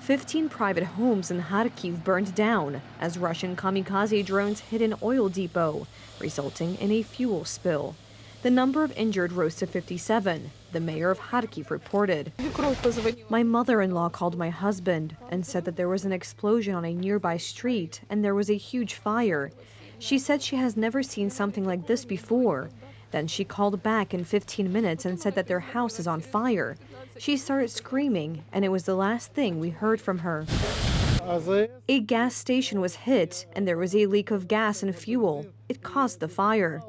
15 private homes in Kharkiv burned down as Russian kamikaze drones hit an oil depot, resulting in a fuel spill. The number of injured rose to 57, the mayor of Kharkiv reported. My mother-in-law called my husband and said that there was an explosion on a nearby street and there was a huge fire. She said she has never seen something like this before. Then she called back in 15 minutes and said that their house is on fire. She started screaming, and it was the last thing we heard from her. A gas station was hit, and there was a leak of gas and fuel. It caused the fire.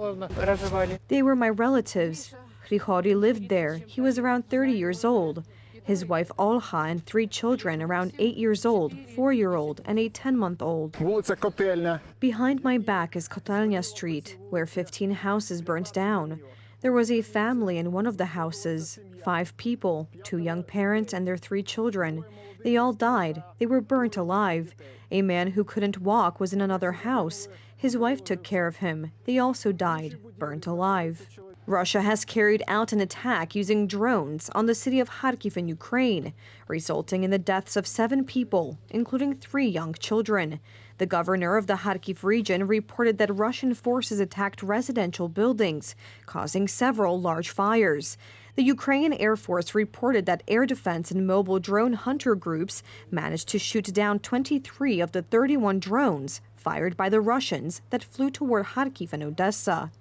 They were my relatives. Grigori lived there. He was around 30 years old. His wife Olha and 3 children around 8 years old, 4-year-old, and a 10-month-old. Behind my back is Kotelnya Street, where 15 houses burnt down. There was a family in one of the houses, 5 people, 2 young parents and their 3 children. They all died. They were burnt alive. A man who couldn't walk was in another house. His wife took care of him. They also died, burnt alive. Russia has carried out an attack using drones on the city of Kharkiv in Ukraine, resulting in the deaths of 7 people, including 3 young children. The governor of the Kharkiv region reported that Russian forces attacked residential buildings, causing several large fires. The Ukrainian Air Force reported that air defense and mobile drone hunter groups managed to shoot down 23 of the 31 drones fired by the Russians that flew toward Kharkiv and Odessa.